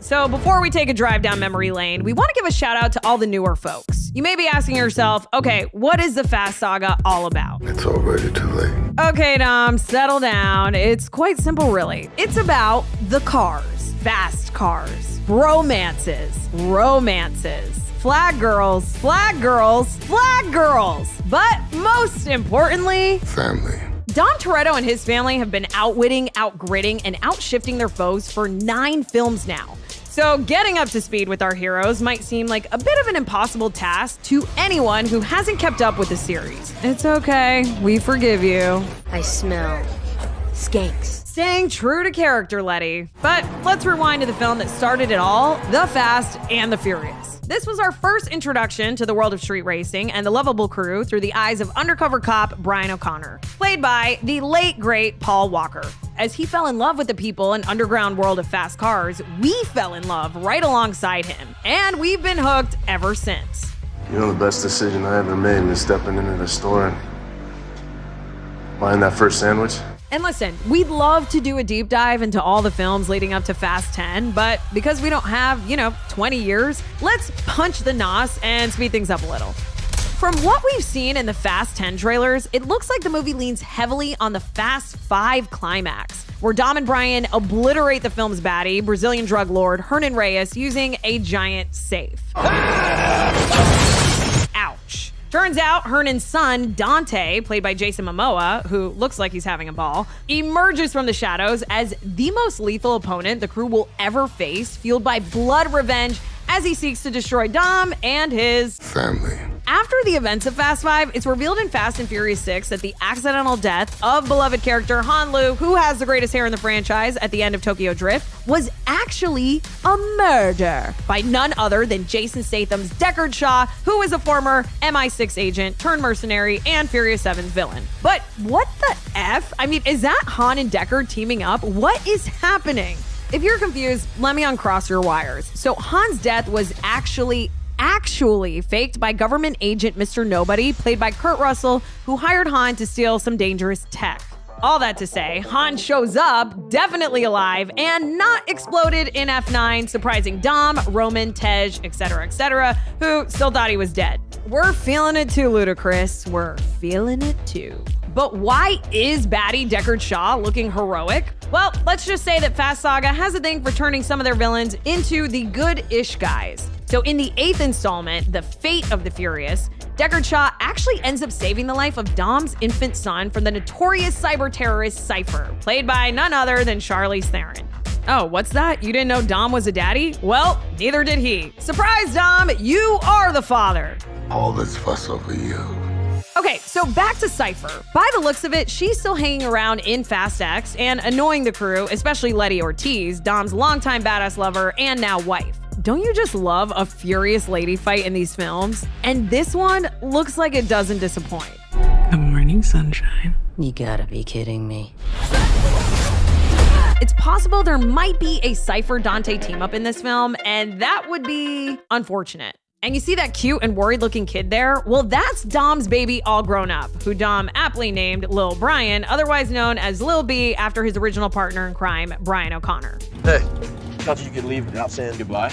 So before we take a drive down memory lane, we want to give a shout out to all the newer folks. You may be asking yourself, okay, what is the Fast Saga all about? It's already too late. Okay, Dom, settle down. It's quite simple, really. It's about the cars, fast cars, romances, flag girls, flag girls, flag girls. But most importantly, Family. Dom Toretto and his family have been outwitting, outgritting, and outshifting their foes for 9 films now. So getting up to speed with our heroes might seem like a bit of an impossible task to anyone who hasn't kept up with the series. It's okay, we forgive you. I smell skanks. Staying true to character, Letty. But let's rewind to the film that started it all, The Fast and the Furious. This was our first introduction to the world of street racing and the lovable crew through the eyes of undercover cop Brian O'Connor, played by the late, great Paul Walker. As he fell in love with the people and underground world of fast cars, we fell in love right alongside him. And we've been hooked ever since. You know, the best decision I ever made was stepping into the store and buying that first sandwich. And listen, we'd love to do a deep dive into all the films leading up to Fast 10, but because we don't have, 20 years, let's punch the nos and speed things up a little. From what we've seen in the Fast 10 trailers, it looks like the movie leans heavily on the Fast 5 climax, where Dom and Brian obliterate the film's baddie, Brazilian drug lord Hernan Reyes, using a giant safe. Ouch. Turns out Hernan's son, Dante, played by Jason Momoa, who looks like he's having a ball, emerges from the shadows as the most lethal opponent the crew will ever face, fueled by blood revenge as he seeks to destroy Dom and his Family. After the events of Fast 5, it's revealed in Fast and Furious 6 that the accidental death of beloved character Han Lu, who has the greatest hair in the franchise at the end of Tokyo Drift, was actually a murder by none other than Jason Statham's Deckard Shaw, who is a former MI6 agent turned mercenary and Furious 7's villain. But what the F? I mean, is that Han and Deckard teaming up? What is happening? If you're confused, let me uncross your wires. So Han's death was actually faked by government agent Mr. Nobody, played by Kurt Russell, who hired Han to steal some dangerous tech. All that to say, Han shows up, definitely alive, and not exploded in F9, surprising Dom, Roman, Tej, etc., who still thought he was dead. We're feeling it too, Ludacris. We're feeling it too. But why is baddie Deckard Shaw looking heroic? Well, let's just say that Fast Saga has a thing for turning some of their villains into the good-ish guys. So in the 8th installment, The Fate of the Furious, Deckard Shaw actually ends up saving the life of Dom's infant son from the notorious cyber terrorist Cypher, played by none other than Charlize Theron. Oh, what's that? You didn't know Dom was a daddy? Well, neither did he. Surprise, Dom! You are the father! All this fuss over you. Okay, so back to Cypher. By the looks of it, she's still hanging around in Fast X and annoying the crew, especially Letty Ortiz, Dom's longtime badass lover and now wife. Don't you just love a furious lady fight in these films? And this one looks like it doesn't disappoint. Good morning, sunshine. You gotta be kidding me. It's possible there might be a Cypher Dante team up in this film, and that would be unfortunate. And you see that cute and worried looking kid there? Well, that's Dom's baby all grown up, who Dom aptly named Lil Brian, otherwise known as Lil B after his original partner in crime, Brian O'Connor. Hey, thought you could leave without saying goodbye.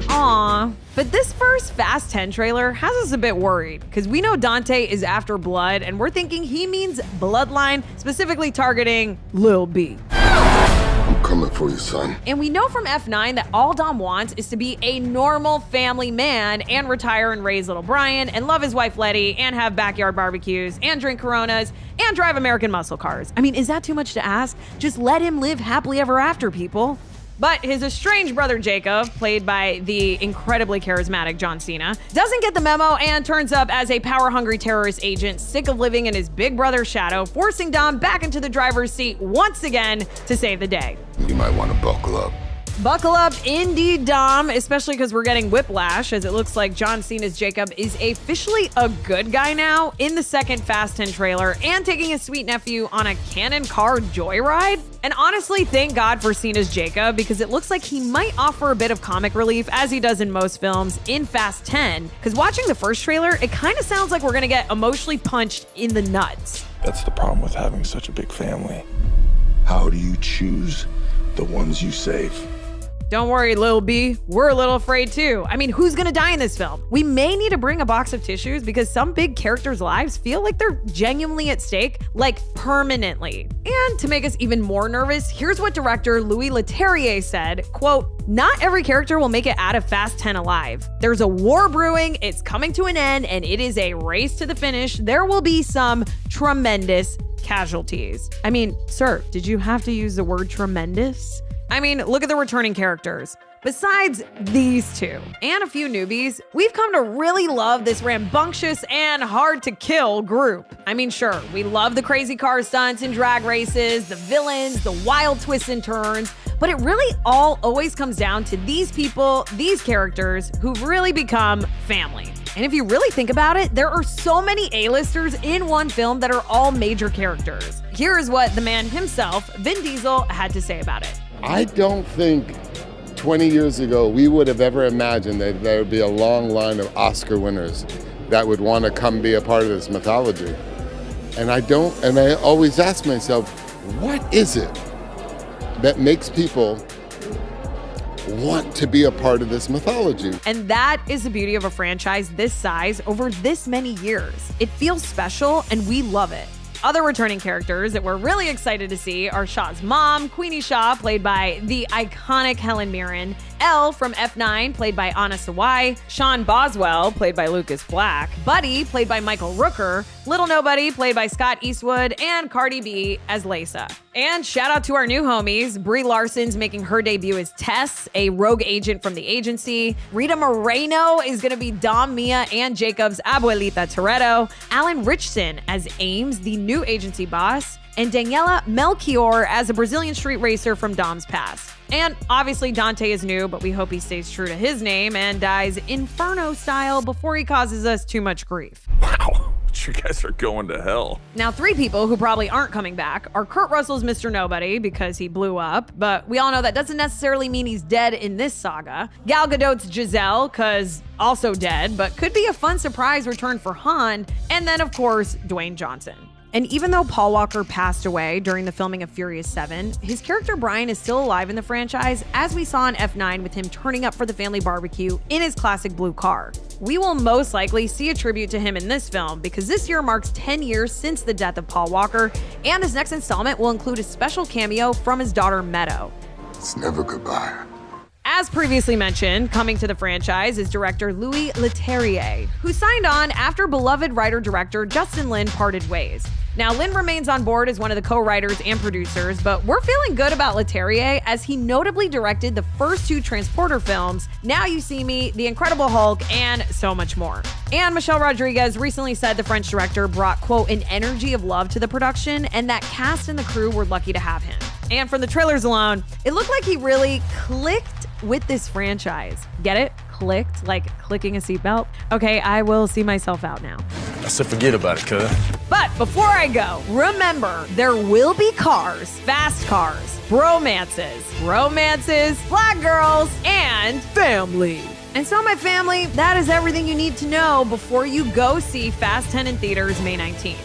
Aw, but this first Fast 10 trailer has us a bit worried, because we know Dante is after blood, and we're thinking he means bloodline, specifically targeting Lil B. I'm coming for you, son. And we know from F9 that all Dom wants is to be a normal family man and retire and raise little Brian and love his wife Letty and have backyard barbecues and drink Coronas and drive American muscle cars. I mean, is that too much to ask? Just let him live happily ever after, people. But his estranged brother Jacob, played by the incredibly charismatic John Cena, doesn't get the memo and turns up as a power-hungry terrorist agent sick of living in his big brother's shadow, forcing Dom back into the driver's seat once again to save the day. You might want to buckle up. Buckle up indeed, Dom, especially because we're getting whiplash, as it looks like John Cena's Jacob is officially a good guy now in the second Fast 10 trailer and taking his sweet nephew on a cannon car joyride. And honestly, thank God for Cena's Jacob, because it looks like he might offer a bit of comic relief, as he does in most films, in Fast 10. Because watching the first trailer, it kind of sounds like we're gonna get emotionally punched in the nuts. That's the problem with having such a big family. How do you choose the ones you save? don't worry, Lil B, we're a little afraid too. I mean, who's gonna die in this film? We may need to bring a box of tissues because some big characters' lives feel like they're genuinely at stake, like permanently. And to make us even more nervous, here's what director Louis Letterier said, quote, "Not every character will make it out of Fast 10 alive. There's a war brewing, it's coming to an end, and it is a race to the finish. There will be some tremendous casualties." I mean, sir, did you have to use the word tremendous? I mean, look at the returning characters. Besides these two and a few newbies, we've come to really love this rambunctious and hard to kill group. I mean, sure, we love the crazy car stunts and drag races, the villains, the wild twists and turns, but it really all always comes down to these people, these characters who've really become family. And if you really think about it, there are so many A-listers in one film that are all major characters. Here's what the man himself, Vin Diesel, had to say about it. I don't think 20 years ago we would have ever imagined that there would be a long line of Oscar winners that would want to come be a part of this mythology. And I always ask myself, what is it that makes people want to be a part of this mythology? And that is the beauty of a franchise this size over this many years. It feels special and we love it. Other returning characters that we're really excited to see are Shaw's mom, Queenie Shaw, played by the iconic Helen Mirren, Elle from F9, played by Anna Sawai, Sean Boswell, played by Lucas Black, Buddy, played by Michael Rooker, Little Nobody, played by Scott Eastwood, and Cardi B as Lisa. And shout out to our new homies, Brie Larson's making her debut as Tess, a rogue agent from the agency. Rita Moreno is going to be Dom, Mia, and Jacob's Abuelita Toretto. Alan Richson as Ames, the new agency boss. And Daniela Melchior as a Brazilian street racer from Dom's past. And obviously Dante is new, but we hope he stays true to his name and dies Inferno style before he causes us too much grief. Wow, you guys are going to hell. Now, three people who probably aren't coming back are Kurt Russell's Mr. Nobody because he blew up, but we all know that doesn't necessarily mean he's dead in this saga. Gal Gadot's Giselle, cause also dead, but could be a fun surprise return for Han. And then, of course, Dwayne Johnson. And even though Paul Walker passed away during the filming of Furious 7, his character Brian is still alive in the franchise, as we saw in F9 with him turning up for the family barbecue in his classic blue car. We will most likely see a tribute to him in this film because this year marks 10 years since the death of Paul Walker, and this next installment will include a special cameo from his daughter Meadow. It's never goodbye. As previously mentioned, coming to the franchise is director Louis Leterrier, who signed on after beloved writer-director Justin Lin parted ways. Now, Lin remains on board as one of the co-writers and producers, but we're feeling good about Leterrier as he notably directed the first two Transporter films, Now You See Me, The Incredible Hulk, and so much more. And Michelle Rodriguez recently said the French director brought, quote, an energy of love to the production, and that cast and the crew were lucky to have him. And from the trailers alone, it looked like he really clicked with this franchise. Get it? Clicked, like clicking a seatbelt. Okay, I will see myself out now. I said forget about it, cuz. But before I go, remember, there will be cars, fast cars, romances, black girls, and family. And so, my family, that is everything you need to know before you go see Fast 10 in theaters May 19th.